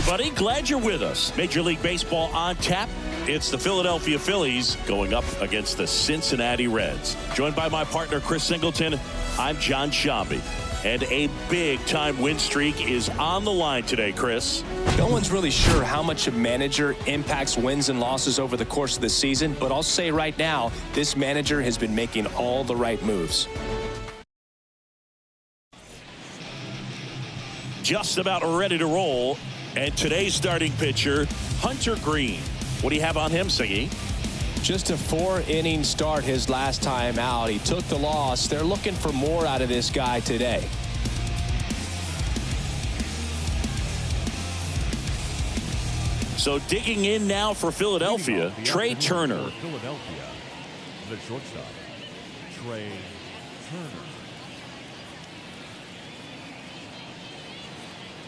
everybody. Glad you're with us. Major League Baseball on tap. It's the Philadelphia Phillies going up against the Cincinnati Reds. Joined by my partner, Chris Singleton, I'm John Shambi. And a big-time win streak is on the line today, Chris. No one's really sure how much a manager impacts wins and losses over the course of the season, but I'll say right now, this manager has been making all the right moves. Just about ready to roll. And today's starting pitcher, Hunter Green. What do you have on him, Siggy? Just a 4-inning start his last time out. He took the loss. They're looking for more out of this guy today. So digging in now for Philadelphia, Trey Turner. Philadelphia, the shortstop, Trey Turner.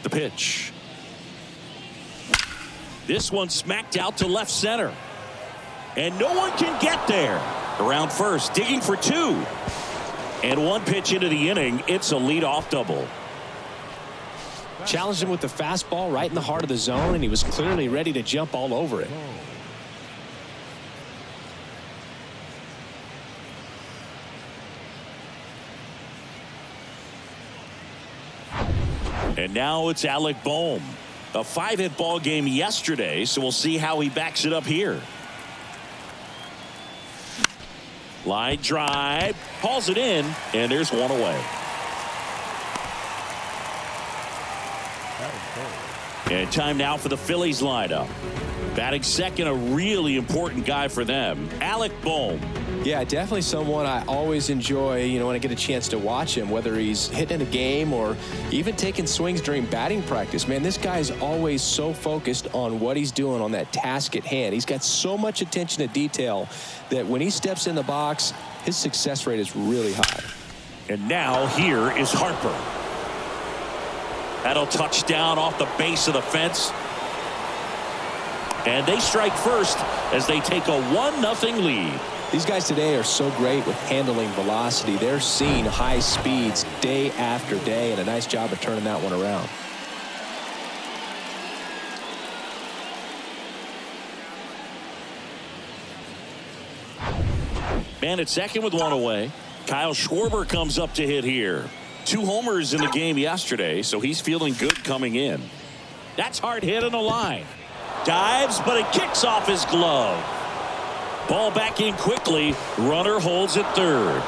The pitch. This one smacked out to left center. And no one can get there. Around first, digging for two. And one pitch into the inning, it's a leadoff double. Challenged him with the fastball right in the heart of the zone, and he was clearly ready to jump all over it. And now it's Alec Bohm. A 5-hit ball game yesterday, so we'll see how he backs it up here. Line drive, hauls it in, and there's one away. And time now for the Phillies lineup. Batting second, a really important guy for them, Alec Bohm. Yeah, definitely someone I always enjoy, when I get a chance to watch him, whether he's hitting a game or even taking swings during batting practice. Man, this guy's always so focused on what he's doing on that task at hand. He's got so much attention to detail that when he steps in the box, his success rate is really high. And now here is Harper. That'll touch down off the base of the fence. And they strike first as they take a 1-0 lead. These guys today are so great with handling velocity. They're seeing high speeds day after day, and a nice job of turning that one around. Man at second with one away. Kyle Schwarber comes up to hit here. 2 homers in the game yesterday, so he's feeling good coming in. That's hard hit on the line. Dives, but it kicks off his glove. Ball back in quickly. Runner holds at third.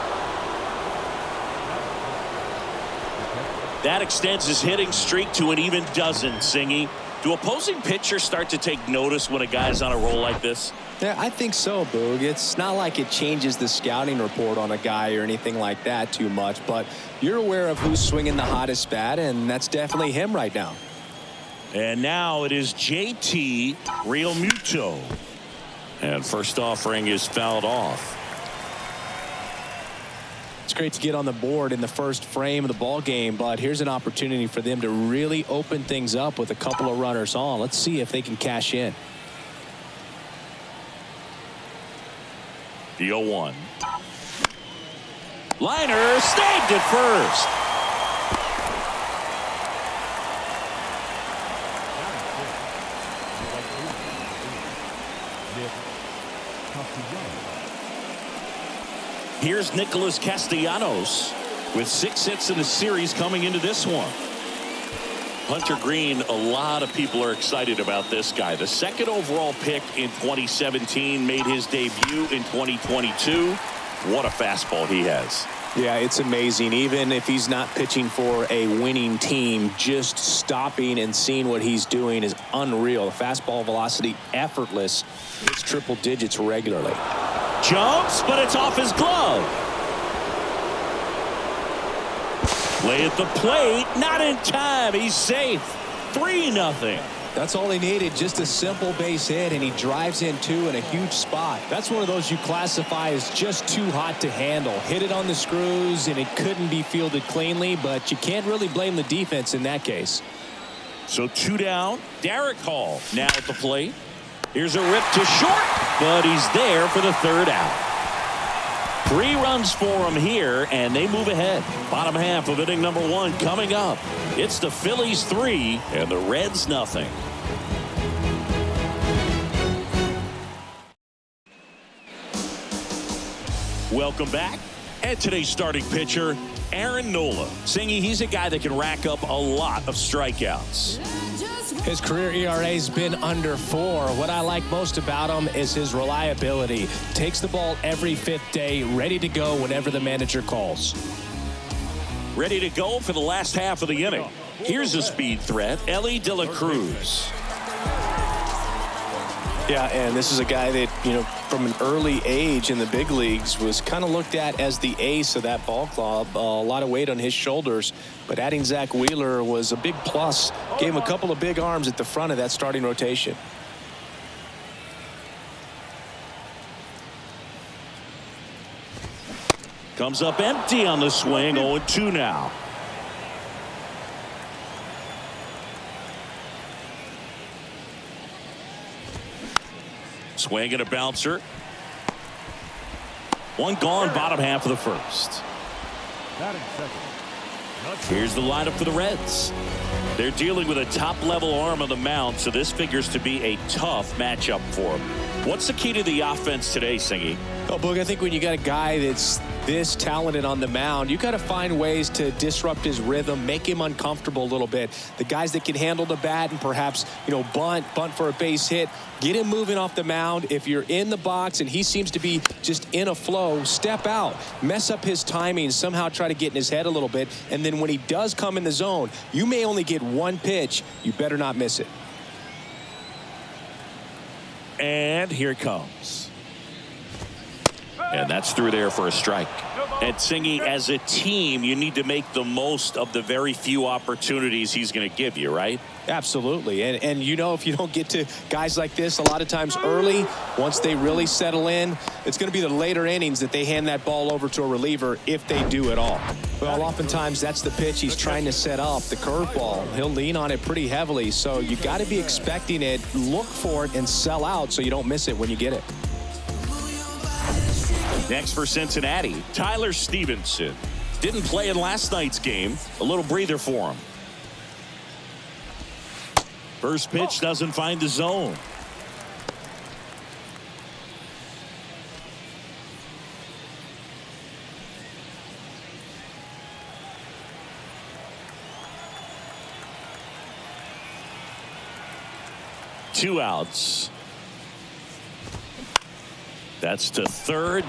That extends his hitting streak to an even dozen, Singy. Do opposing pitchers start to take notice when a guy's on a roll like this? Yeah, I think so, Boog. It's not like it changes the scouting report on a guy or anything like that too much, but you're aware of who's swinging the hottest bat, and that's definitely him right now. And now it is JT Realmuto. And first offering is fouled off. It's great to get on the board in the first frame of the ball game, but here's an opportunity for them to really open things up with a couple of runners on. Let's see if they can cash in. The 0-1. Liner snagged at first. Here's Nicholas Castellanos with 6 hits in the series coming into this one. Hunter Green, a lot of people are excited about this guy. The 2nd overall pick in 2017, made his debut in 2022. What a fastball he has. Yeah, it's amazing. Even if he's not pitching for a winning team, just stopping and seeing what he's doing is unreal. The fastball velocity, effortless. It's triple digits regularly. Jumps, but it's off his glove. Play at the plate, not in time. He's safe. 3-0. That's all he needed, just a simple base hit, and he drives in two in a huge spot. That's one of those you classify as just too hot to handle. Hit it on the screws, and it couldn't be fielded cleanly, but you can't really blame the defense in that case. So 2 down. Derek Hall now at the plate. Here's a rip to short, but he's there for the 3rd out. 3 runs for him here, and they move ahead. Bottom half of inning number 1 coming up. It's the Phillies 3 and the Reds 0. Welcome back. And today's starting pitcher, Aaron Nola. Singy, he's a guy that can rack up a lot of strikeouts. His career ERA's been under 4. What I like most about him is his reliability. Takes the ball every 5th day, ready to go whenever the manager calls. Ready to go for the last half of the inning. Here's a speed threat, Ellie De La Cruz. Yeah, and this is a guy that, from an early age in the big leagues was kind of looked at as the ace of that ball club. A lot of weight on his shoulders, but adding Zach Wheeler was a big plus. Gave him a couple of big arms at the front of that starting rotation. Comes up empty on the swing, 0-2 now. Swing and a bouncer. One gone, bottom half of the first. Here's the lineup for the Reds. They're dealing with a top-level arm on the mound, so this figures to be a tough matchup for them. What's the key to the offense today, Singy? Oh, Boog, I think when you got a guy that's this talented on the mound, you got to find ways to disrupt his rhythm, make him uncomfortable a little bit. The guys that can handle the bat and perhaps, bunt for a base hit, get him moving off the mound. If you're in the box and he seems to be just in a flow, step out, mess up his timing, somehow try to get in his head a little bit. And then when he does come in the zone, you may only get one pitch. You better not miss it. And here it comes. And that's through there for a strike. And Singy, as a team, you need to make the most of the very few opportunities he's going to give you, right? Absolutely. And if you don't get to guys like this a lot of times early, once they really settle in, it's going to be the later innings that they hand that ball over to a reliever if they do at all. Well, oftentimes that's the pitch he's trying to set up, the curveball. He'll lean on it pretty heavily, so you got to be expecting it, look for it, and sell out so you don't miss it when you get it. Next for Cincinnati, Tyler Stevenson. Didn't play in last night's game. A little breather for him. First pitch doesn't find the zone. Two outs. That's to third.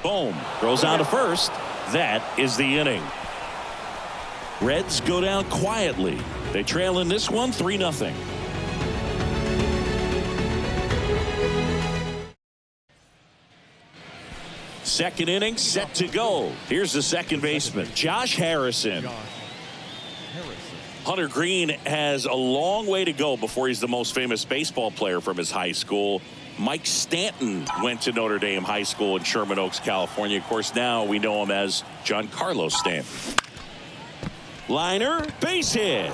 Boom. Throws on to first. That is the inning. Reds go down quietly. They trail in this one 3-0. Second inning set to go. Here's the second baseman, Josh Harrison. Hunter Green has a long way to go before he's the most famous baseball player from his high school. Mike Stanton went to Notre Dame High School in Sherman Oaks, California. Of course, now we know him as Giancarlo Stanton. Liner, base hit.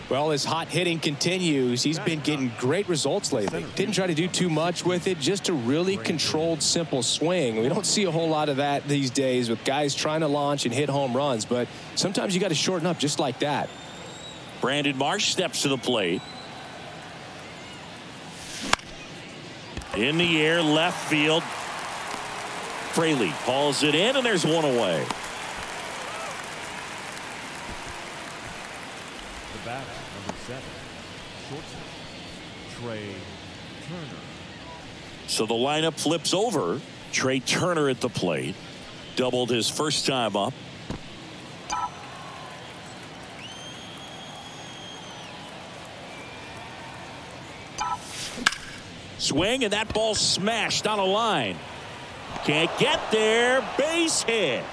Well, his hot hitting continues. He's been getting great results lately. Didn't try to do too much with it, just a really controlled, simple swing. We don't see a whole lot of that these days with guys trying to launch and hit home runs, but sometimes you got to shorten up just like that. Brandon Marsh steps to the plate. In the air, left field. Fraley hauls it in, and there's one away. The batter, number 7, shortstop, Trey Turner. So the lineup flips over. Trey Turner at the plate. Doubled his first time up. Swing, and that ball smashed on a line. Can't get there. Base hit.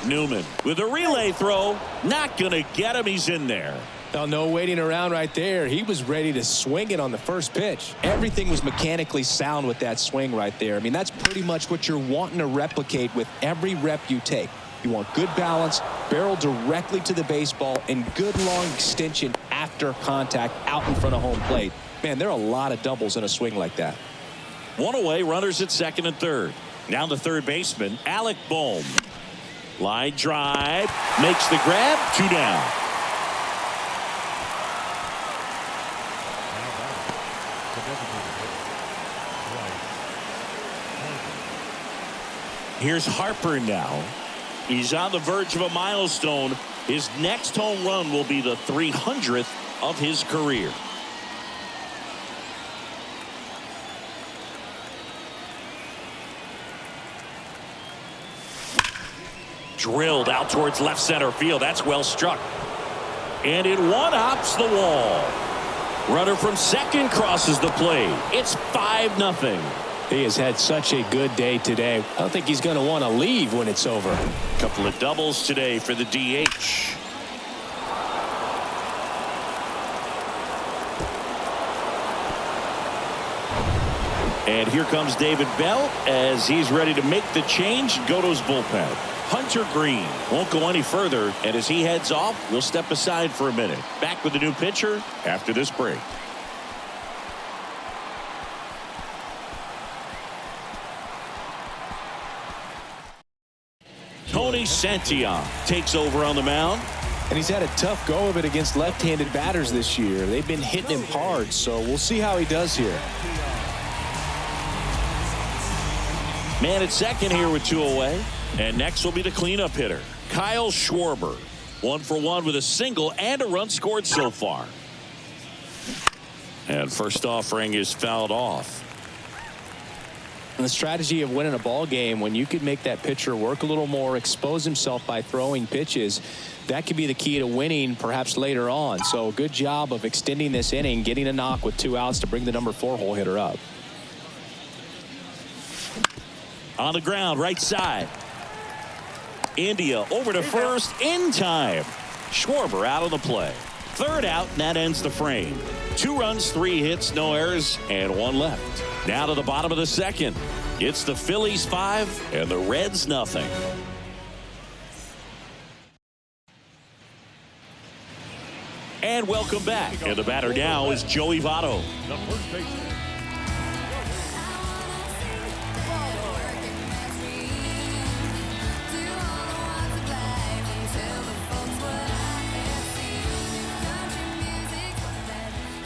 Newman with a relay throw. Not going to get him. He's in there. Now, no waiting around right there. He was ready to swing it on the first pitch. Everything was mechanically sound with that swing right there. I mean, that's pretty much what you're wanting to replicate with every rep you take. You want good balance, barrel directly to the baseball, and good long extension after contact out in front of home plate. Man, there are a lot of doubles in a swing like that. One away, runners at second and third. Now the third baseman, Alec Bohm. Line drive, makes the grab, 2 down. Here's Harper now. He's on the verge of a milestone. His next home run will be the 300th of his career. Drilled out towards left center field. That's well struck. And it one-hops the wall. Runner from second crosses the plate. It's 5-0. He has had such a good day today. I don't think he's going to want to leave when it's over. Couple of doubles today for the DH. And here comes David Bell as he's ready to make the change and go to his bullpen. Hunter Green won't go any further, and as he heads off, we'll step aside for a minute. Back with the new pitcher after this break. Tony Santillan takes over on the mound. And he's had a tough go of it against left-handed batters this year. They've been hitting him hard, so we'll see how he does here. Man at second here with 2 away. And next will be the cleanup hitter, Kyle Schwarber. 1 for 1 with a single and a run scored so far. And first offering is fouled off. And the strategy of winning a ball game, when you could make that pitcher work a little more, expose himself by throwing pitches, that could be the key to winning perhaps later on. So good job of extending this inning, getting a knock with 2 outs to bring the number 4 hole hitter up. On the ground, right side. India over to first in time. Schwarber out of the play. 3rd out, and that ends the frame. 2 runs, 3 hits, no errors, and 1 left. Now to the bottom of the second. It's the Phillies 5 and the Reds nothing. And welcome back. And the batter now is Joey Votto. The first baseman.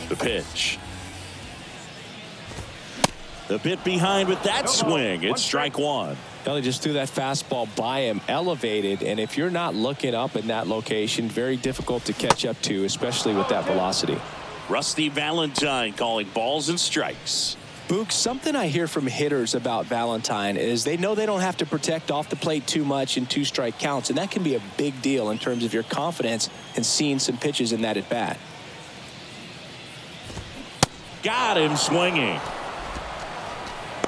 The pitch. The bit behind with that swing. It's strike 1. Well, he just threw that fastball by him, elevated, and if you're not looking up in that location, very difficult to catch up to, especially with that velocity. Rusty Valentine calling balls and strikes. Book, something I hear from hitters about Valentine is they know they don't have to protect off the plate too much in 2-strike counts, and that can be a big deal in terms of your confidence in seeing some pitches in that at bat. Got him swinging.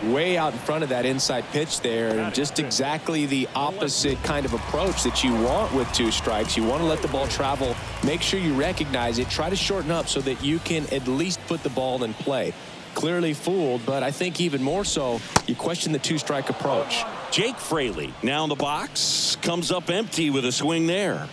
Way out in front of that inside pitch there, and just exactly the opposite kind of approach that you want with 2 strikes. You want to let the ball travel, make sure you recognize it, try to shorten up so that you can at least put the ball in play. Clearly fooled, but I think even more so, you question the 2-strike approach. Jake Fraley now in the box, comes up empty with a swing there.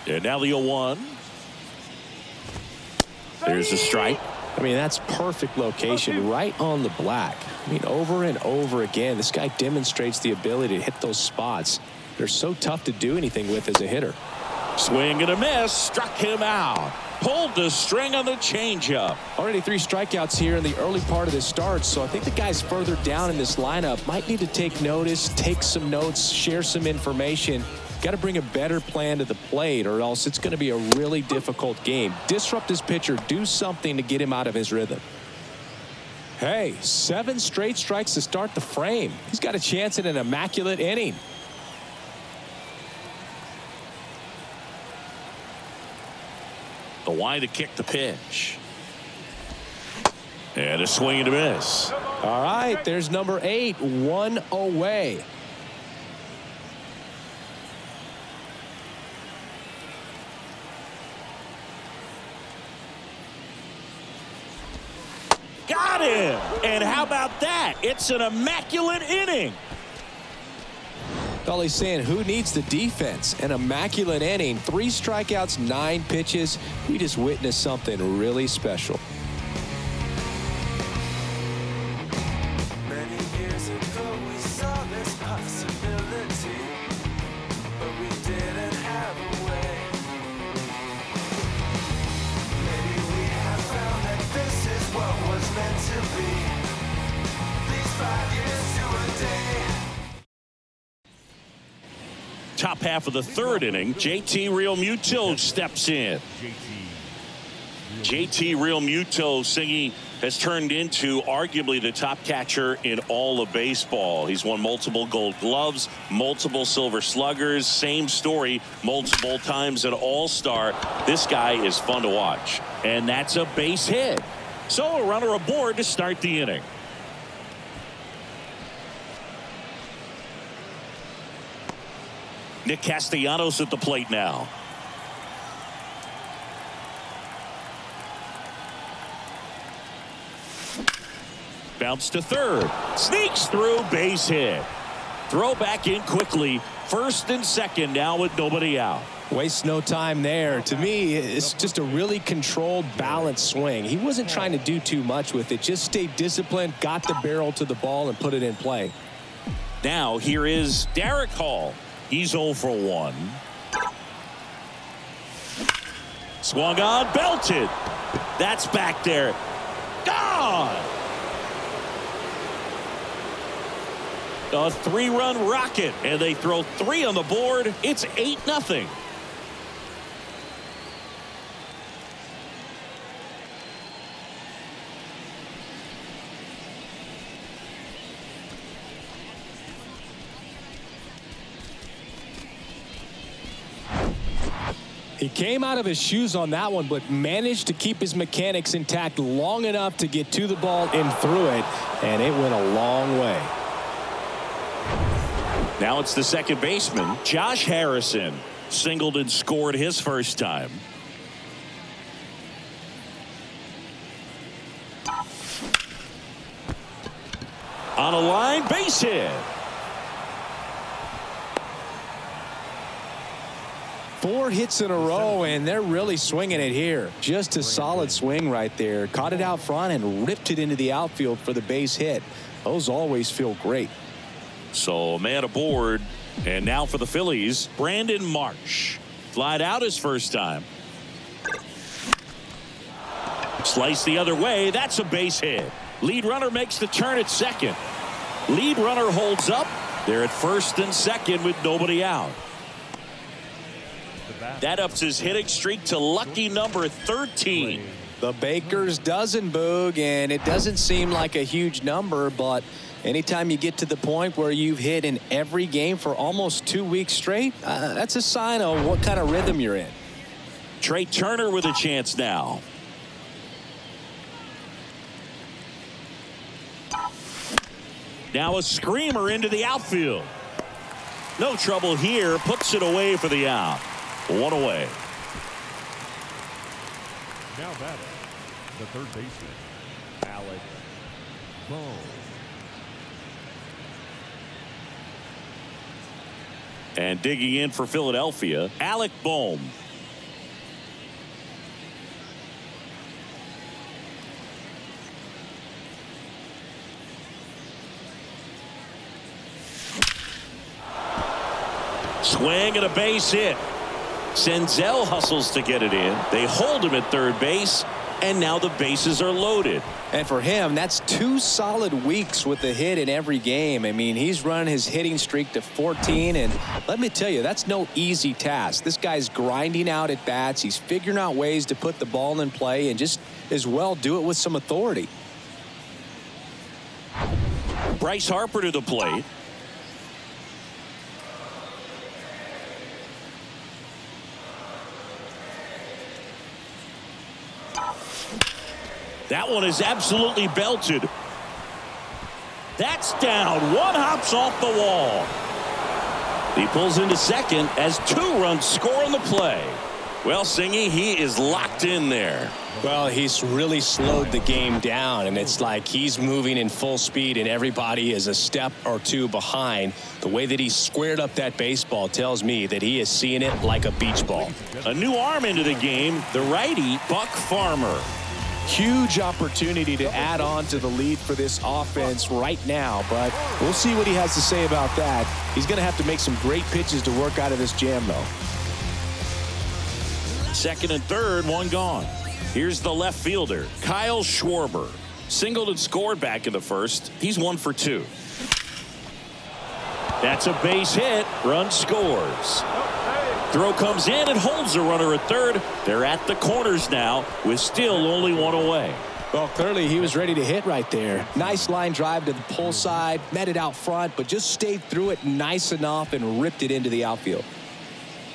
And now the 0-1. There's a strike. I mean, that's perfect location, right on the black. I mean, over and over again, this guy demonstrates the ability to hit those spots. They're so tough to do anything with as a hitter. Swing and a miss, struck him out. Pulled the string on the changeup. Already 3 strikeouts here in the early part of the start, so I think the guys further down in this lineup might need to take notice, take some notes, share some information. Got to bring a better plan to the plate, or else it's going to be a really difficult game. Disrupt his pitcher, do something to get him out of his rhythm. Hey, 7 straight strikes to start the frame. He's got a chance at an immaculate inning. The wide to kick the pitch. And a swing and a miss. All right, there's number 8, 1 away. Got him! And how about that? It's an immaculate inning. Well, he's saying who needs the defense? An immaculate inning, 3 strikeouts, 9 pitches. We just witnessed something really special. Many years ago we saw this possibility. top half of the third inning. JT Realmuto steps in. JT Realmuto, Singy, has turned into arguably the top catcher in all of baseball. He's won multiple Gold Gloves, multiple Silver Sluggers. Same story, multiple times an All-Star. This guy is fun to watch. And that's a base hit. So a runner aboard to start the inning. Nick Castellanos at the plate now. Bounce to third. Sneaks through, base hit. Throw back in quickly. First and second now with nobody out. Wastes no time there. To me, it's just a really controlled, balanced swing. He wasn't trying to do too much with it. Just stayed disciplined, got the barrel to the ball, and put it in play. Now here is Derek Hall. He's 0 for 1. Swung on, belted. That's back there. Gone. A 3-run rocket, and they throw 3 on the board. It's 8-0. He came out of his shoes on that one, but managed to keep his mechanics intact long enough to get to the ball and through it, and it went a long way. Now it's the second baseman, Josh Harrison. Singled and scored his first time. On a line, base hit. 4 hits in a row, and they're really swinging it here. Just a solid swing right there. Caught it out front and ripped it into the outfield for the base hit. Those always feel great. So man aboard, and now for the Phillies, Brandon Marsh. Flied out his first time. Slice the other way. That's a base hit. Lead runner makes the turn at second. Lead runner holds up. They're at first and second with nobody out. That ups his hitting streak to lucky number 13. The Baker's dozen, Boog, and it doesn't seem like a huge number, but anytime you get to the point where you've hit in every game for almost 2 weeks straight, that's a sign of what kind of rhythm you're in. Trey Turner with a chance now. Now a screamer into the outfield. No trouble here. Puts it away for the out. 1 away. Now batting, the third baseman, Alec Bohm. And digging in for Philadelphia, Alec Bohm. Swing and a base hit. Senzel hustles to get it in. They hold him at third base, and now the bases are loaded. And for him, that's 2 solid weeks with a hit in every game. I mean, he's running his hitting streak to 14, and let me tell you, that's no easy task. This guy's grinding out at bats. He's figuring out ways to put the ball in play and just as well do it with some authority. Bryce Harper to the plate. That one is absolutely belted. That's down. 1 hops off the wall. He pulls into second as 2 runs score on the play. Well, Singy, he is locked in there. Well, he's really slowed the game down, and it's like he's moving in full speed, and everybody is a step or 2 behind. The way that he squared up that baseball tells me that he is seeing it like a beach ball. A new arm into the game, the righty, Buck Farmer. Huge opportunity to add on to the lead for this offense right now, but we'll see what he has to say about that. He's going to have to make some great pitches to work out of this jam, though. Second and third, 1 gone. Here's the left fielder, Kyle Schwarber. Singled and scored back in the first. He's 1 for 2. That's a base hit. Run scores. Throw comes in and holds the runner at third. They're at the corners now with still only one away. Well, clearly he was ready to hit right there. Nice line drive to the pull side, met it out front, but just stayed through it nice enough and ripped it into the outfield.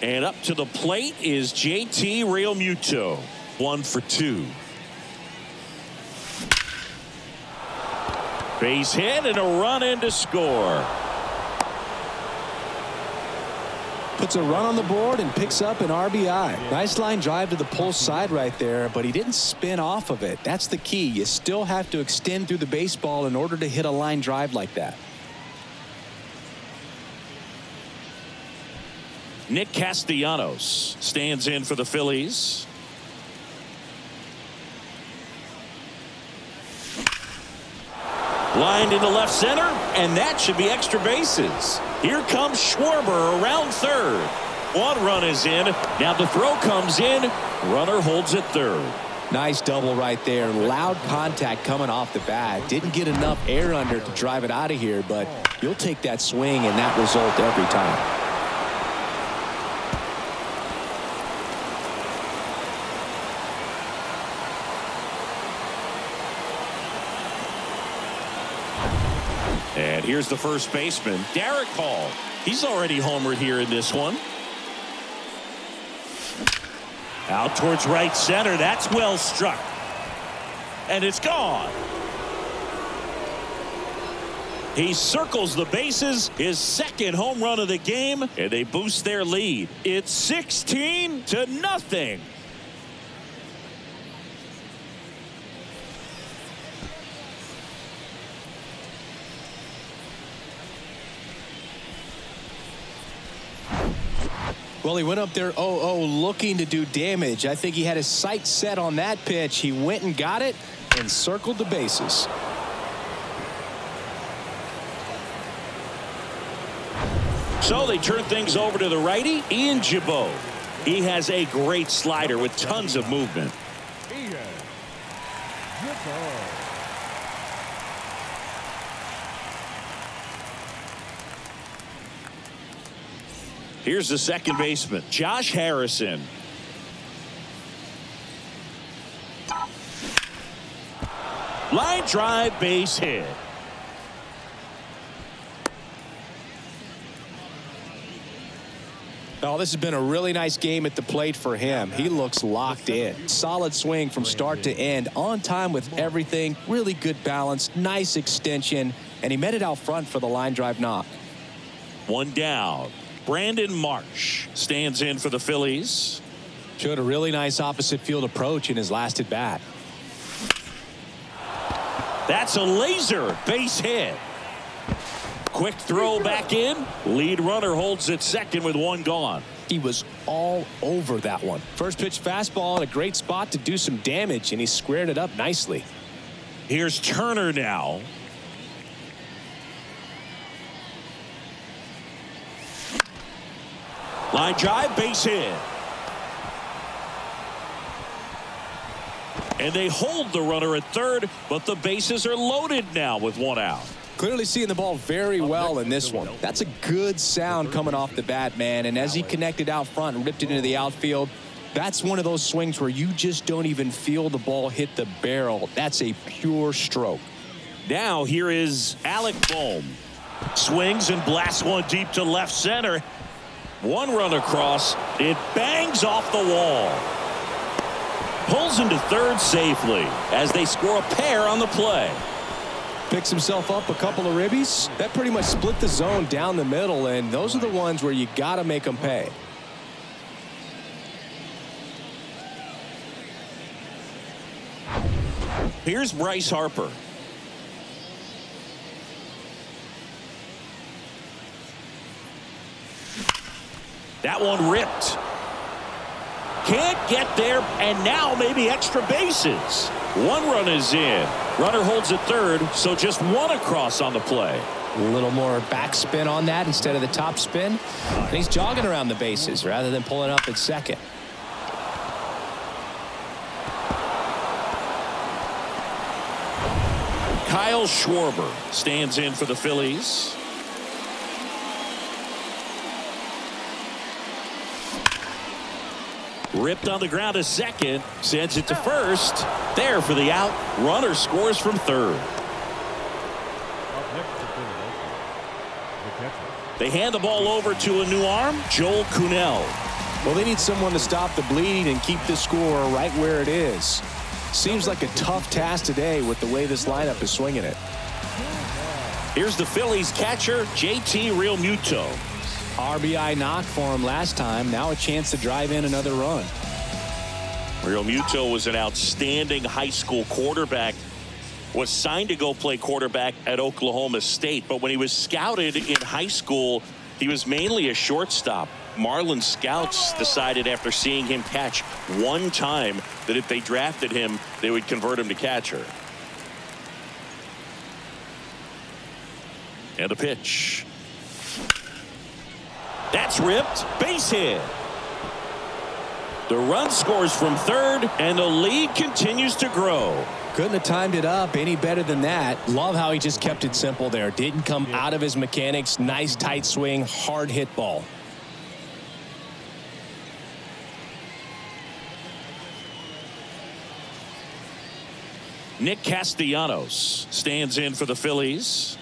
And up to the plate is JT Realmuto. 1 for 2. Base hit and a run in to score. Puts a run on the board and picks up an RBI. Nice line drive to the pull side right there, but he didn't spin off of it. That's the key. You still have to extend through the baseball in order to hit a line drive like that. Nick Castellanos stands in for the Phillies. Lined into left center, and that should be extra bases. Here comes Schwarber around third. One run is in. Now the throw comes in. Runner holds at third. Nice double right there. Loud contact coming off the bat. Didn't get enough air under to drive it out of here, but you'll take that swing and that result every time. And here's the first baseman, Derek Hall. He's already homered here in this one. Out towards right center. That's well struck. And it's gone. He circles the bases. His second home run of the game. And they boost their lead. It's 16-0. Well, he went up there 0-0 looking to do damage. I think he had his sights set on that pitch. He went and got it and circled the bases. So they turn things over to the righty, Ian Gibaut. He has a great slider with tons of movement. Ian Gibaut. Here's the second baseman, Josh Harrison. Line drive, base hit. Oh, this has been a really nice game at the plate for him. He looks locked in. Solid swing from start to end. On time with everything. Really good balance. Nice extension. And he met it out front for the line drive knock. One down. Brandon Marsh stands in for the Phillies. Showed a really nice opposite field approach in his last at bat. That's a laser base hit. Quick throw back in. Lead runner holds at second with one gone. He was all over that one. First pitch fastball in a great spot to do some damage, and he squared it up nicely. Here's Turner now. Line drive, base hit. And they hold the runner at third, but the bases are loaded now with one out. Clearly seeing the ball very well in this one. That's a good sound coming off the bat, man. And as he connected out front and ripped it into the outfield, that's one of those swings where you just don't even feel the ball hit the barrel. That's a pure stroke. Now here is Alec Bohm. Swings and blasts one deep to left center. One run across. It bangs off the wall. Pulls into third safely as they score a pair on the play. Picks himself up a couple of ribbies. That pretty much split the zone down the middle, and those are the ones where you got to make them pay. Here's Bryce Harper. That one ripped. Can't get there, and now maybe extra bases. One run is in. Runner holds at third, so just one across on the play. A little more backspin on that instead of the top spin. And he's jogging around the bases rather than pulling up at second. Kyle Schwarber stands in for the Phillies. Ripped on the ground to second. Sends it to first. There for the out. Runner scores from third. They hand the ball over to a new arm, Joel Kuhnel. Well, they need someone to stop the bleed and keep the score right where it is. Seems like a tough task today with the way this lineup is swinging it. Here's the Phillies catcher, JT Realmuto. RBI knock for him last time. Now a chance to drive in another run. Realmuto was an outstanding high school quarterback. Was signed to go play quarterback at Oklahoma State, but when he was scouted in high school, he was mainly a shortstop. Marlins scouts decided after seeing him catch one time that if they drafted him, they would convert him to catcher. And a pitch. That's ripped. Base hit. The run scores from third, and the lead continues to grow. Couldn't have timed it up any better than that. Love how he just kept it simple there. Didn't come out of his mechanics. Nice tight swing, hard hit ball. Nick Castellanos stands in for the Phillies.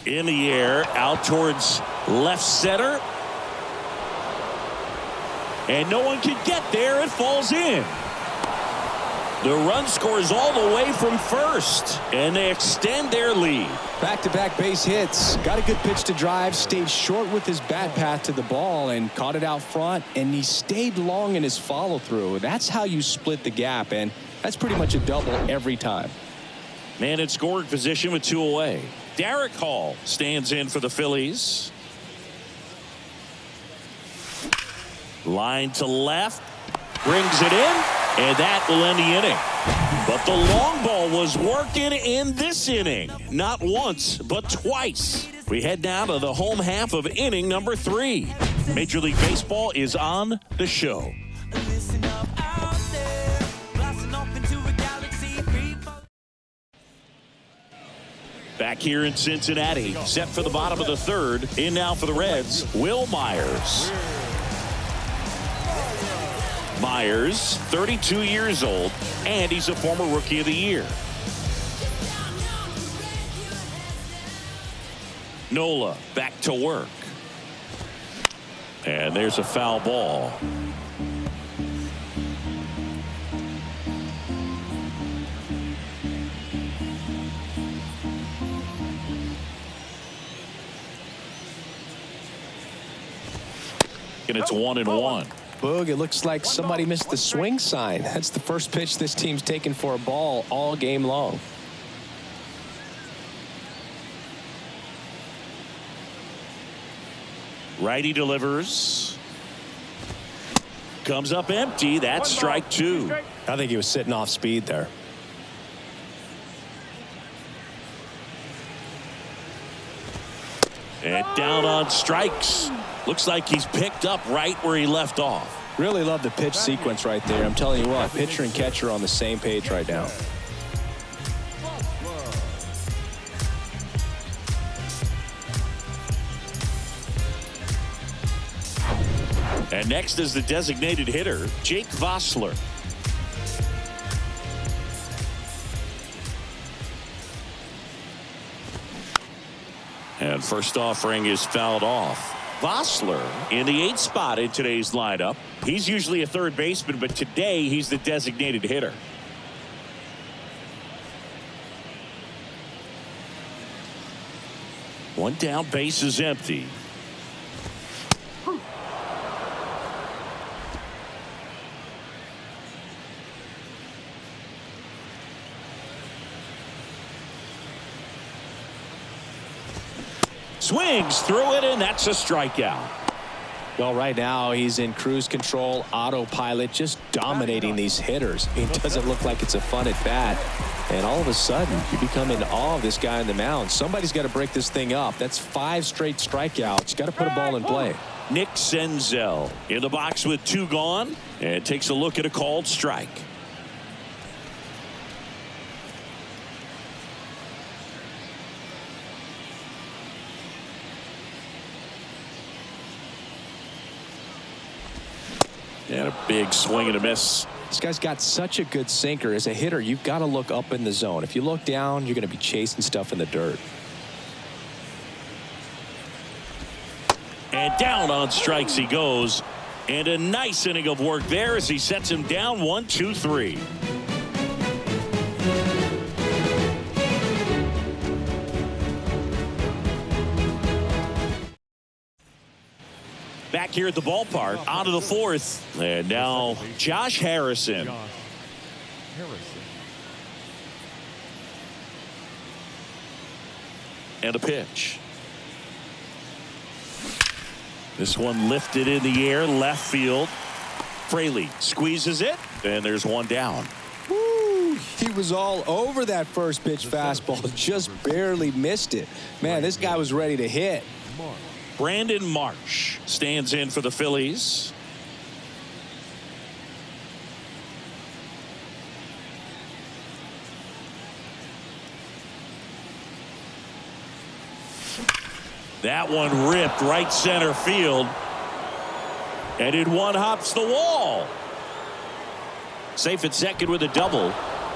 In the air, out towards left center. And no one can get there. It falls in. The run scores all the way from first, and they extend their lead. Back-to-back base hits. Got a good pitch to drive. Stayed short with his bat path to the ball and caught it out front. And he stayed long in his follow-through. That's how you split the gap, and that's pretty much a double every time. Man in scoring position with two away. Derek Hall stands in for the Phillies. Line to left. Brings it in. And that will end the inning. But the long ball was working in this inning. Not once, but twice. We head down to the home half of inning number 3. Major League Baseball is on the show. Back here in Cincinnati, set for the bottom of the third. In now for the Reds, Will Myers. Myers, 32 years old, and he's a former Rookie of the Year. Nola back to work. And there's a foul ball. And it's 1-1. Boog, it looks like somebody missed the swing sign. That's the first pitch this team's taken for a ball all game long. Righty delivers. Comes up empty. That's strike 2. I think he was sitting off speed there. And down on strikes. Looks like he's picked up right where he left off. Really love the pitch sequence right there. I'm telling you what, pitcher and catcher are on the same page right now. And next is the designated hitter, Jake Vossler. And first offering is fouled off. Vossler in the 8th spot in today's lineup. He's usually a third baseman, but today he's the designated hitter. One down, base is empty. Swings through it, and that's a strikeout. Well, right now he's in cruise control, autopilot, just dominating these hitters. It doesn't look like it's a fun at bat. And all of a sudden, you become in awe of this guy on the mound. Somebody's got to break this thing up. That's 5 straight strikeouts. Got to put a ball in play. Nick Senzel in the box with 2 gone, and takes a look at a called strike. And a big swing and a miss. This guy's got such a good sinker. As a hitter, you've got to look up in the zone. If you look down, you're going to be chasing stuff in the dirt. And down on strikes he goes. And a nice inning of work there as he sets him down 1-2-3. Back here at the ballpark, on to the fourth. And now Josh Harrison. And a pitch. This one lifted in the air, left field. Fraley squeezes it, and there's one down. Woo, he was all over that first pitch fastball, just barely missed it. Man, this guy was ready to hit. Brandon Marsh stands in for the Phillies. That one ripped right center field. And in one hops the wall. Safe at second with a double.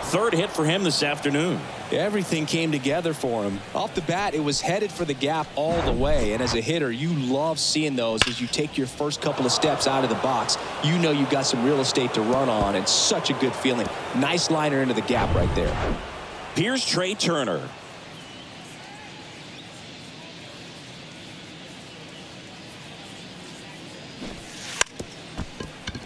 Third hit for him this afternoon. Everything came together for him. Off the bat, it was headed for the gap all the way. And as a hitter, you love seeing those as you take your first couple of steps out of the box. You know you've got some real estate to run on. It's such a good feeling. Nice liner into the gap right there. Here's Trey Turner.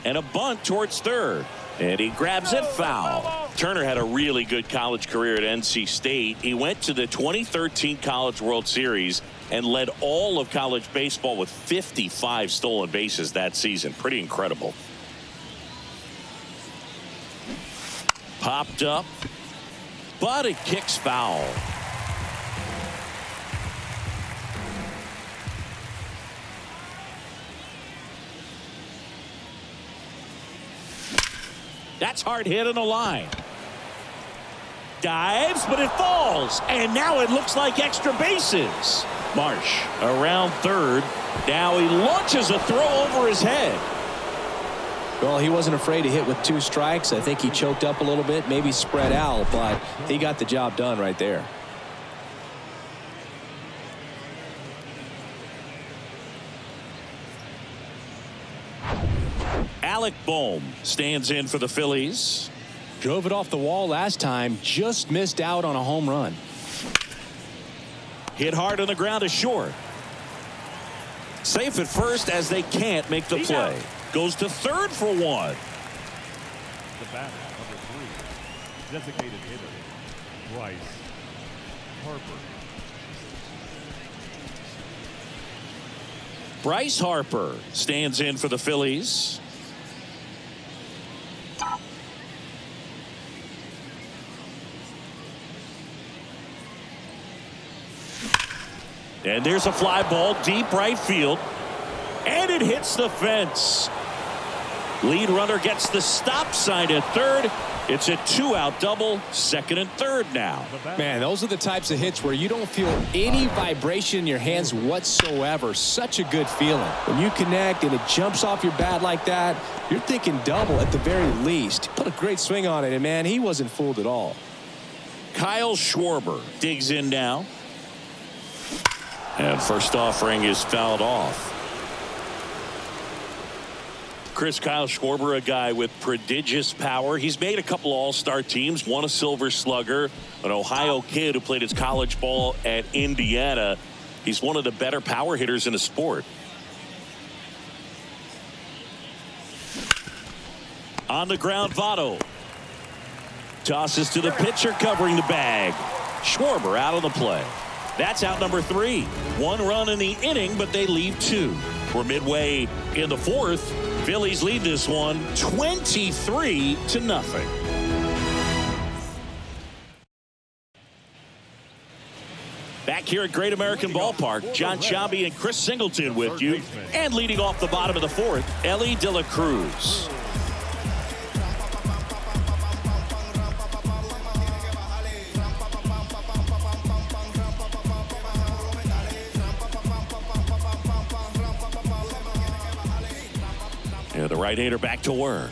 And a bunt towards third. And he grabs it foul. Turner had a really good college career at NC State. He went to the 2013 College World Series and led all of college baseball with 55 stolen bases that season. Pretty incredible. Popped up, but it kicks foul. That's hard hit on the line. Dives, but it falls. And now it looks like extra bases. Marsh around third. Now he launches a throw over his head. Well, he wasn't afraid to hit with 2 strikes. I think he choked up a little bit, maybe spread out, but he got the job done right there. Alec Bohm stands in for the Phillies. Drove it off the wall last time, just missed out on a home run. Hit hard on the ground is short. Safe at first as they can't make the play. Goes to third for one. The batter, number 3, designated hitter, Bryce Harper. Bryce Harper stands in for the Phillies. And there's a fly ball deep right field. And it hits the fence. Lead runner gets the stop sign at third. It's a 2-out double, second and third now. Man, those are the types of hits where you don't feel any vibration in your hands whatsoever. Such a good feeling. When you connect and it jumps off your bat like that, you're thinking double at the very least. Put a great swing on it, and man, he wasn't fooled at all. Kyle Schwarber digs in now. And first offering is fouled off. Kyle Schwarber, a guy with prodigious power. He's made a couple all-star teams, won a Silver Slugger, an Ohio kid who played his college ball at Indiana. He's one of the better power hitters in the sport. On the ground, Votto. Tosses to the pitcher covering the bag. Schwarber out of the play. That's out number 3. 1 run in the inning, but they leave 2. We're midway in the fourth. Phillies lead this one 23-0. Back here at Great American Ballpark, John Sciambi and Chris Singleton with you. And leading off the bottom of the fourth, Elly De La Cruz. Yeah, the right-hander back to work.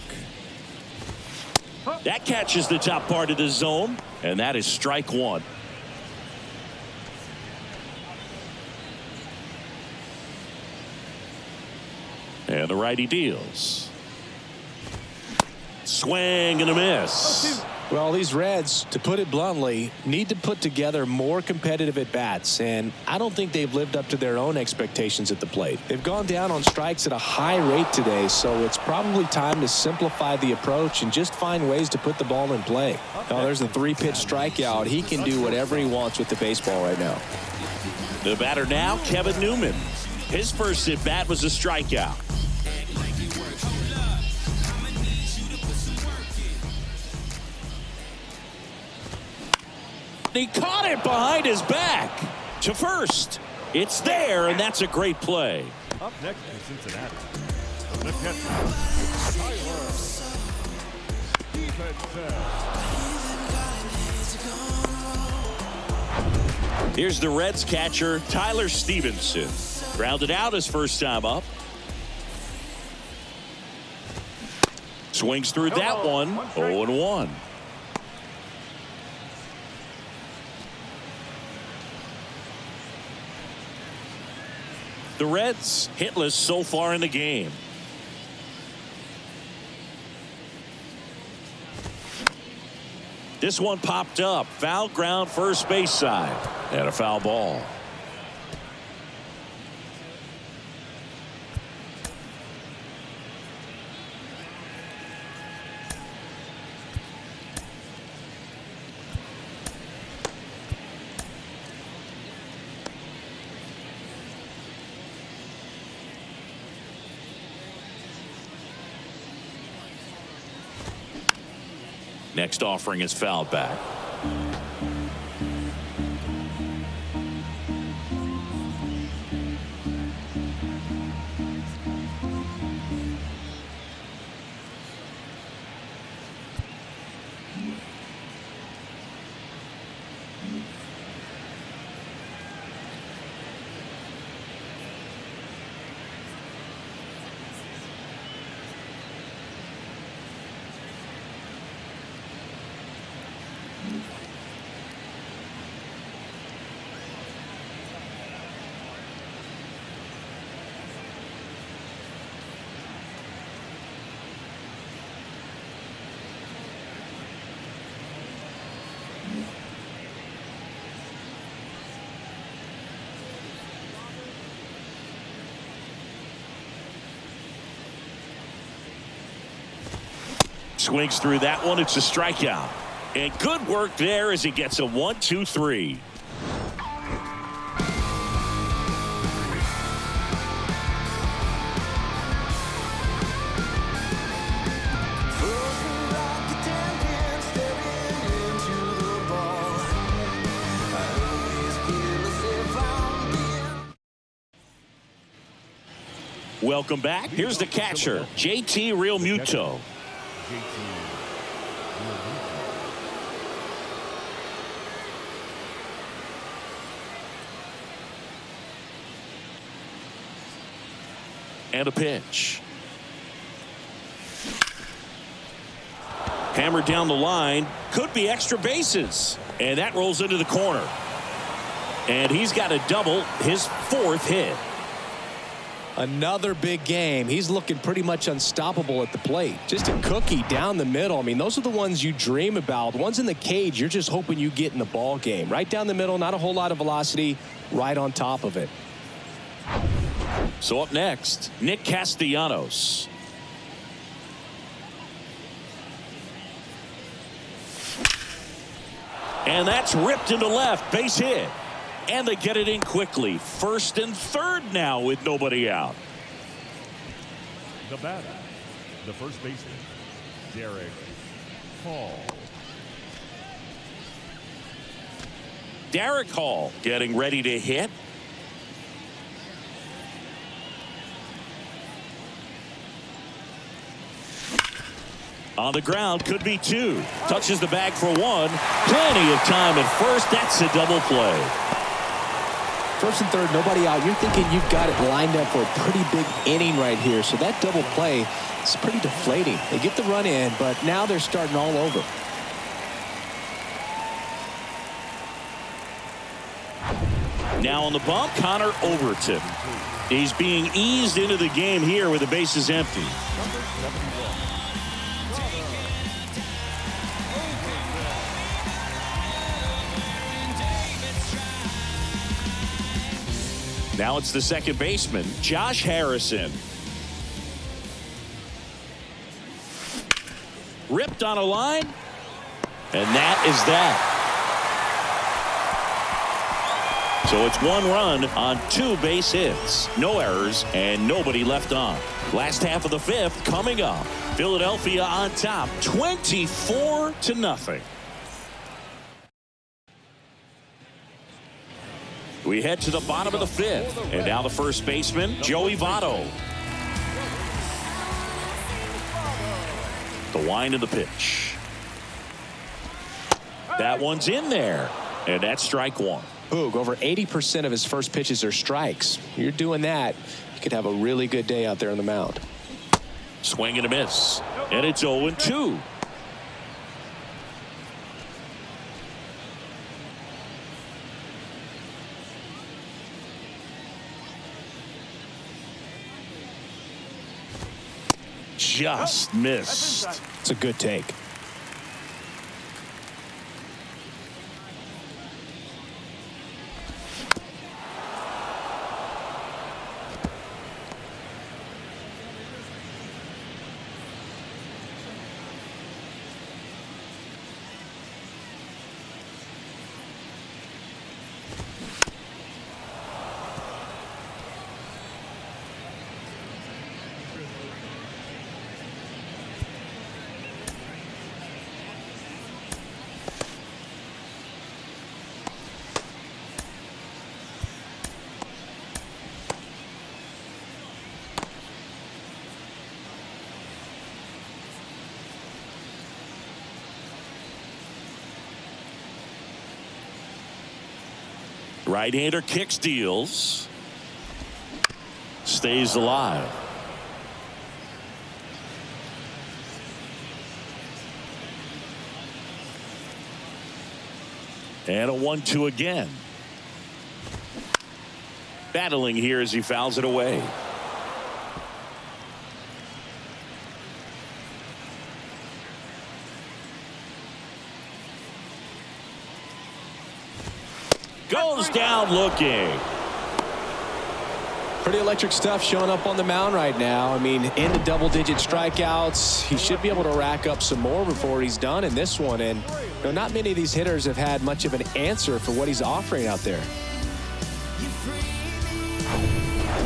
That catches the top part of the zone, and that is strike one. And the righty deals. Swing and a miss. Well, these Reds, to put it bluntly, need to put together more competitive at-bats, and I don't think they've lived up to their own expectations at the plate. They've gone down on strikes at a high rate today, so it's probably time to simplify the approach and just find ways to put the ball in play. Oh, there's a 3-pitch strikeout. He can do whatever he wants with the baseball right now. The batter now, Kevin Newman. His first at-bat was a strikeout. He caught it behind his back to first. It's there, and that's a great play. Up next in Cincinnati, the catcher, Tyler Stevenson. Here's the Reds catcher, Tyler Stevenson. Grounded out his first time up. Swings through that one. 0-1. The Reds hitless so far in the game. This one popped up. Foul ground first base side. And a foul ball. Next offering is fouled back. Swings through that one. It's a strikeout. And good work there as he gets a 1-2-3. Welcome back. Here's the catcher, JT Realmuto. And a pitch. Hammered down the line. Could be extra bases. And that rolls into the corner. And he's got a double, his 4th hit. Another big game. He's looking pretty much unstoppable at the plate. Just a cookie down the middle. I mean, those are the ones you dream about. The ones in the cage, you're just hoping you get in the ball game. Right down the middle, not a whole lot of velocity, right on top of it. So up next, Nick Castellanos. And that's ripped into left. Base hit. And they get it in quickly. 1st and 3rd now with nobody out. The batter, the first baseman, Derek Hall. Derek Hall getting ready to hit. On the ground, could be 2. Touches the bag for 1. Plenty of time at first. That's a double play. First and third, nobody out. You're thinking you've got it lined up for a pretty big inning right here. So that double play is pretty deflating. They get the run in, but now they're starting all over. Now on the bump, Connor Overton. He's being eased into the game here with the bases empty. Now it's the second baseman, Josh Harrison. Ripped on a line, and that is that. So it's 1 run on 2 base hits, no errors, and nobody left on. Last half of the 5th coming up. Philadelphia on top, 24-0. We head to the bottom of the 5th, and now the first baseman, Joey Votto. The wind of the pitch. That one's in there, and that's strike 1. Boog, over 80% of his first pitches are strikes. You're doing that, you could have a really good day out there on the mound. Swing and a miss, and it's 0-2. Just missed. It's a good take. Right-hander kick steals. Stays alive. And a 1-2 again. Battling here as he fouls it away. Goes down looking. Pretty electric stuff showing up on the mound right now. I mean, in the double-digit strikeouts, he should be able to rack up some more before he's done in this one. And you know, not many of these hitters have had much of an answer for what he's offering out there.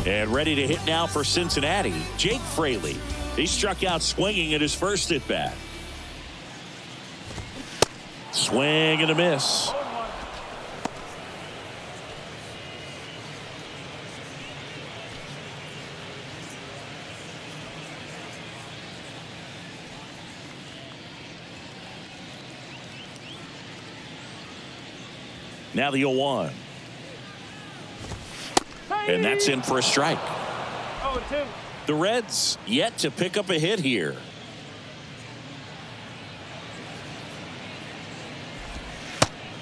And ready to hit now for Cincinnati, Jake Fraley. He struck out swinging at his first at-bat. Swing and a miss. Now the 0-1. And that's in for a strike. The Reds yet to pick up a hit here.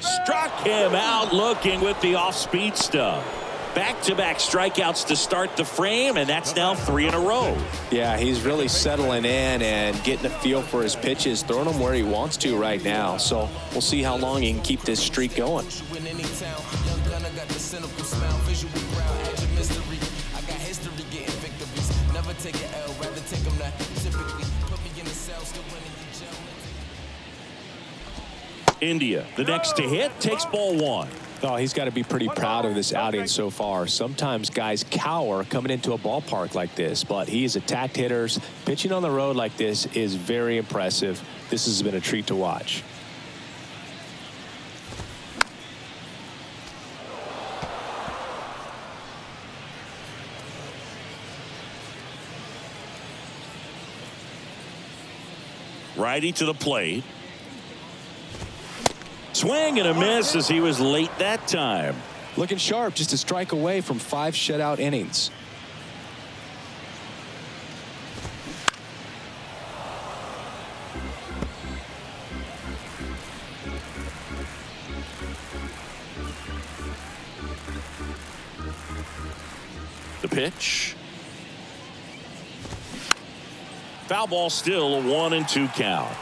Struck him out looking with the off-speed stuff. Back-to-back strikeouts to start the frame, and that's now 3 in a row. Yeah, he's really settling in and getting a feel for his pitches, throwing them where he wants to right now. So we'll see how long he can keep this streak going. India, the next to hit, takes ball 1. Oh, he's got to be pretty proud of this outing so far. Sometimes guys cower coming into a ballpark like this, but he has attacked hitters. Pitching on the road like this is very impressive. This has been a treat to watch. Righty to the plate. Swing and a miss as he was late that time. Looking sharp, just a strike away from 5 shutout innings. The pitch. Foul ball, still a 1-2 count.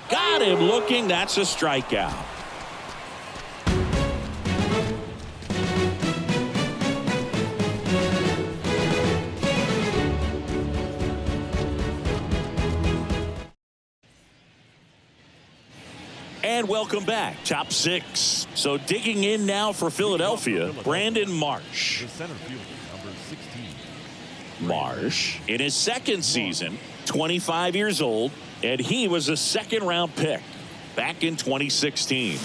Got him looking. That's a strikeout. And welcome back. Top 6. So digging in now for Philadelphia, Brandon Marsh. The center fielder, number 16. Marsh in his second season, 25 years old, and he was a second-round pick back in 2016.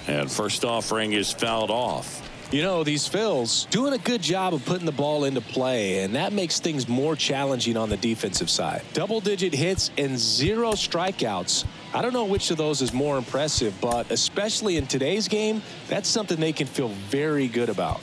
And first offering is fouled off. You know, these Phils doing a good job of putting the ball into play, and that makes things more challenging on the defensive side. Double-digit hits and 0 strikeouts. I don't know which of those is more impressive, but especially in today's game, that's something they can feel very good about.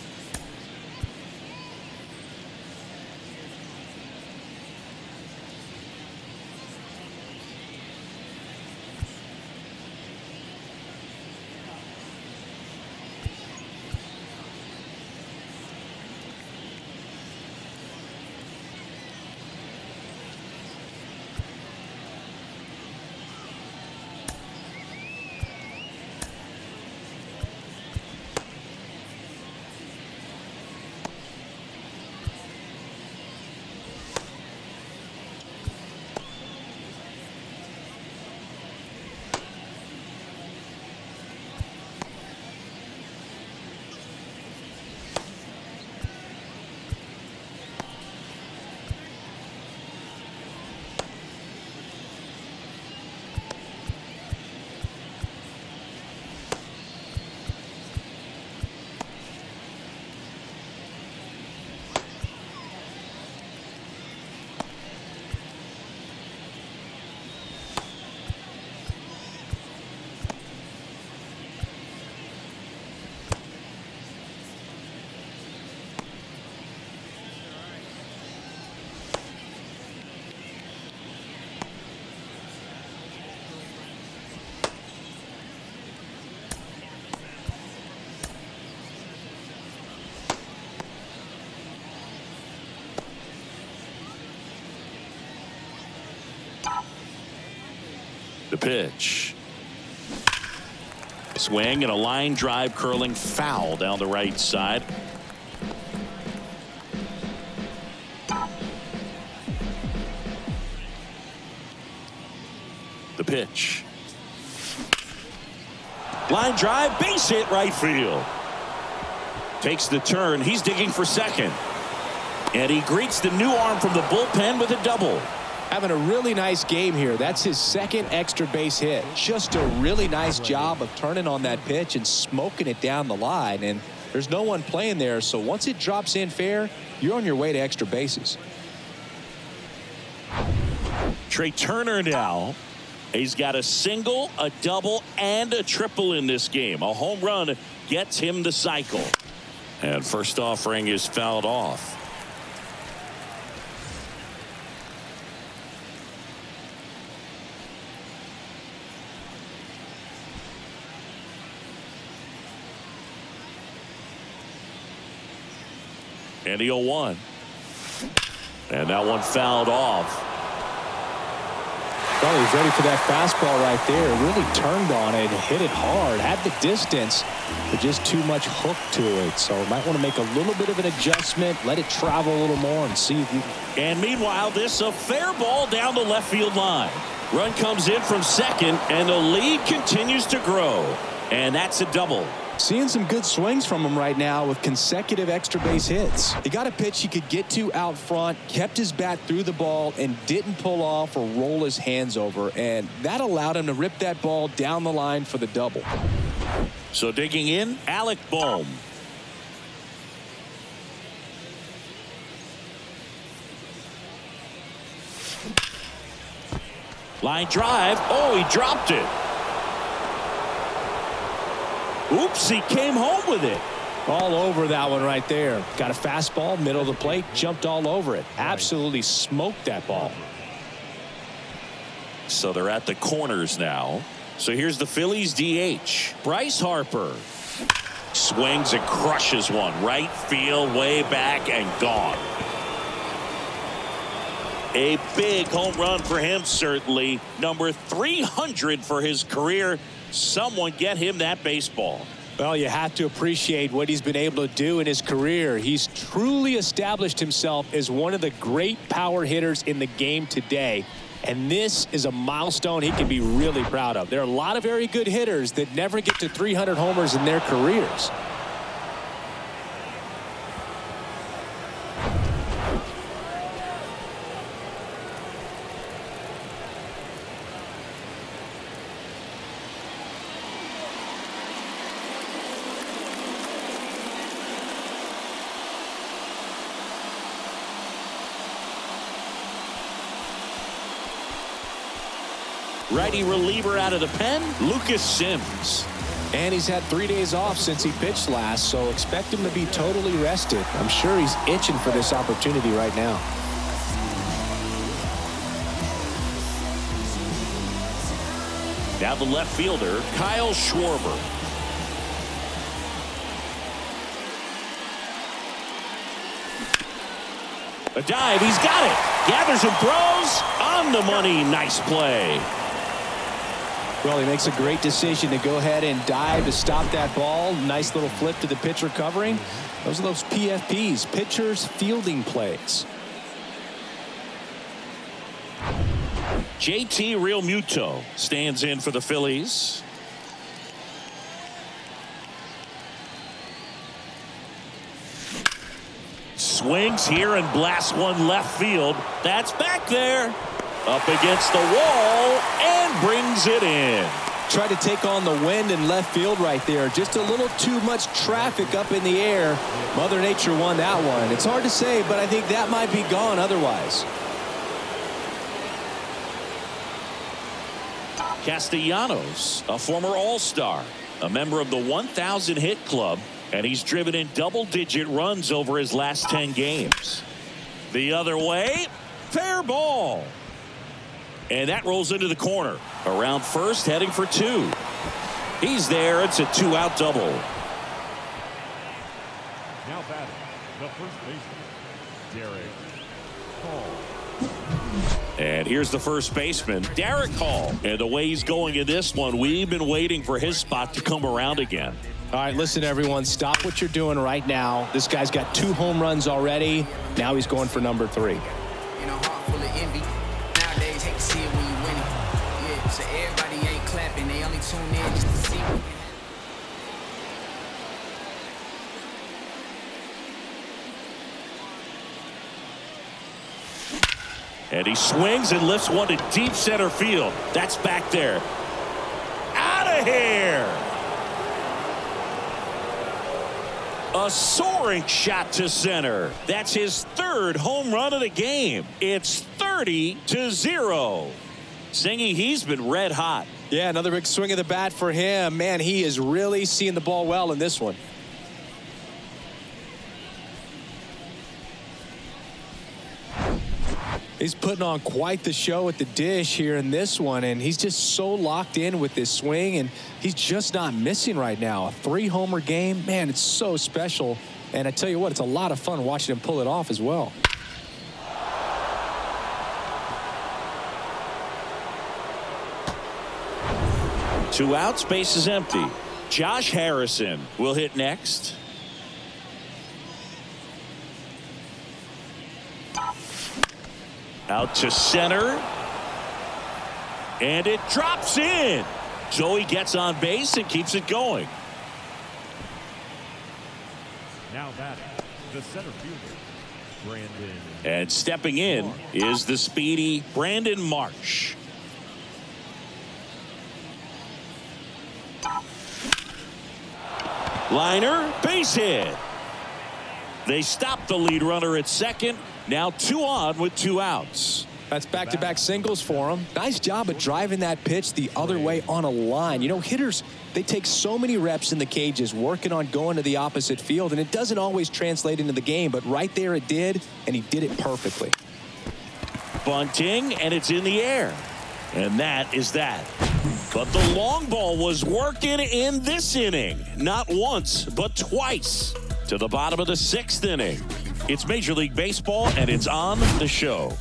The pitch. Swing and a line drive curling foul down the right side. The pitch. Line drive, base hit right field. Takes the turn. He's digging for second. And he greets the new arm from the bullpen with a double. Having a really nice game here. That's his second extra base hit. Just a really nice job of turning on that pitch and smoking it down the line. And there's no one playing there, so once it drops in fair, you're on your way to extra bases. Trey Turner now. He's got a single, a double, and a triple in this game. A home run gets him the cycle. And first offering is fouled off. And the 0-1. And that one fouled off. Well, he's ready for that fastball right there. Really turned on it, hit it hard, had the distance, but just too much hook to it. So might want to make a little bit of an adjustment, let it travel a little more, and see if you. And meanwhile, this a fair ball down the left field line. Run comes in from second, and the lead continues to grow. And that's a double. Seeing some good swings from him right now with consecutive extra base hits. He got a pitch he could get to out front, kept his bat through the ball, and didn't pull off or roll his hands over. And that allowed him to rip that ball down the line for the double. So digging in, Alec Bohm. Line drive. Oh, he dropped it. Oops, he came home with it. All over that one right there. Got a fastball, middle of the plate, jumped all over it. Absolutely smoked that ball. So they're at the corners now. So here's the Phillies DH. Bryce Harper swings and crushes one. Right field, way back and gone. A big home run for him, certainly. Number 300 for his career. Someone get him that baseball. Well, you have to appreciate what he's been able to do in his career. He's truly established himself as one of the great power hitters in the game today. And this is a milestone he can be really proud of. There are a lot of very good hitters that never get to 300 homers in their careers. Righty reliever out of the pen, Lucas Sims. And he's had 3 days off since he pitched last, so expect him to be totally rested. I'm sure he's itching for this opportunity right now. Now the left fielder, Kyle Schwarber. A dive, he's got it. Gathers and throws on the money. Nice play. Well, he makes a great decision to go ahead and dive to stop that ball. Nice little flip to the pitcher covering. Those are those PFPs, pitchers fielding plays. JT Realmuto stands in for the Phillies. Swings here and blasts one left field. That's back there. Up against the wall and brings it in. Tried to take on the wind in left field right there. Just a little too much traffic up in the air. Mother Nature won that one. It's hard to say, but I think that might be gone otherwise. Castellanos, a former All-Star, a member of the 1,000 hit club, and he's driven in double-digit runs over his last 10 games. The other way, fair ball. And that rolls into the corner. Around first, heading for two. He's there. It's a two-out double. Now batting, the first baseman, Derek Hall. And here's the first baseman, Derek Hall. And the way he's going in this one, we've been waiting for his spot to come around again. All right, listen, everyone. Stop what you're doing right now. This guy's got 2 home runs already. Now he's going for number 3. In a heart full of envy. Nowadays, hate to see it when you win it. Yeah, so everybody ain't clapping. They only tune in just to see it. And he swings and lifts one to deep center field. That's back there. Out of here. A soaring shot to center. That's his 3rd home run of the game. It's 30-0. Singy, he's been red hot. Yeah, another big swing of the bat for him. Man, he is really seeing the ball well in this one. He's putting on quite the show at the dish here in this one, and he's just so locked in with this swing, and he's just not missing right now. A 3-homer game, man, it's so special. And I tell you what, it's a lot of fun watching him pull it off as well. Two outs, base is empty. Josh Harrison will hit next. Out to center. And it drops in. So he gets on base and keeps it going. Now batting, the center fielder, Brandon. And stepping in is the speedy Brandon Marsh. Liner, base hit. They stop the lead runner at second. Now 2 on with 2 outs. That's back-to-back singles for him. Nice job of driving that pitch the other way on a line. You know, hitters, they take so many reps in the cages working on going to the opposite field, and it doesn't always translate into the game, but right there it did, and he did it perfectly. Bunting, and it's in the air. And that is that. But the long ball was working in this inning. Not once, but twice. To the bottom of the 6th inning. It's Major League Baseball, and it's on the show.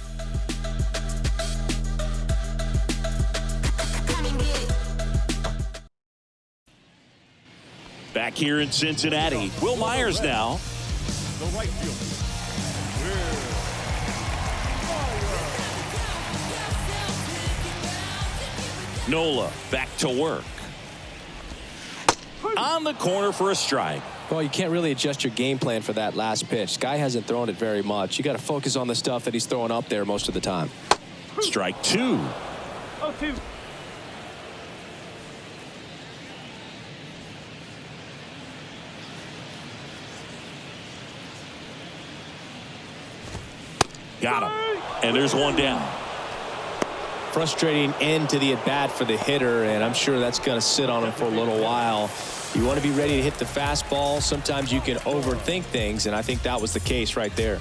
Back here in Cincinnati, Will Myers now. The right fielder. Nola back to work. On the corner for a strike. Well, you can't really adjust your game plan for that last pitch. Guy hasn't thrown it very much. You got to focus on the stuff that he's throwing up there most of the time. Strike 2. Got him. And there's one down. Frustrating end to the at-bat for the hitter, and I'm sure that's going to sit on him for a little while. You want to be ready to hit the fastball. Sometimes you can overthink things, and I think that was the case right there.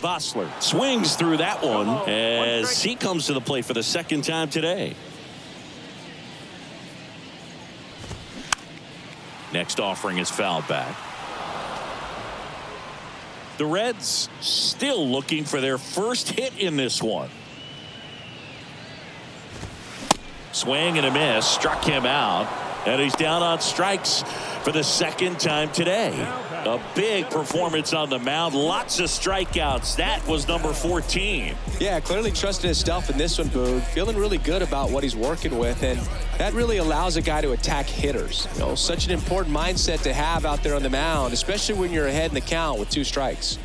Vosler swings through that one as he comes to the plate for the 2nd time today. Next offering is fouled back. The Reds still looking for their first hit in this one. Swing and a miss, struck him out, and he's down on strikes for the 2nd time today. A big performance on the mound. Lots of strikeouts. That was number 14. Yeah, clearly trusting his stuff in this one, Boog. Feeling really good about what he's working with, and that really allows a guy to attack hitters. You know, such an important mindset to have out there on the mound, especially when you're ahead in the count with 2 strikes.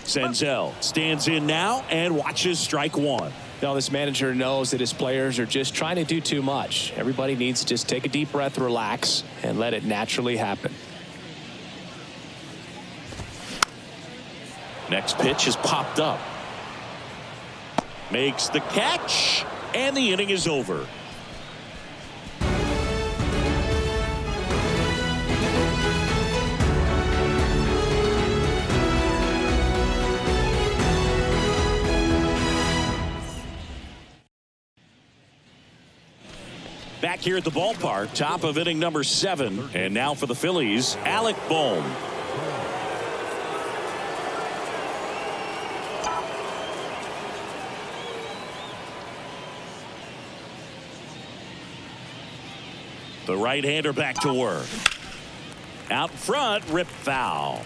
Senzel stands in now and watches strike 1. Now, this manager knows that his players are just trying to do too much. Everybody needs to just take a deep breath, relax, and let it naturally happen. Next pitch is popped up. Makes the catch, and the inning is over. Back here at the ballpark, top of inning number 7. And now for the Phillies, Alec Bohm. The right-hander back to work. Out front, rip foul.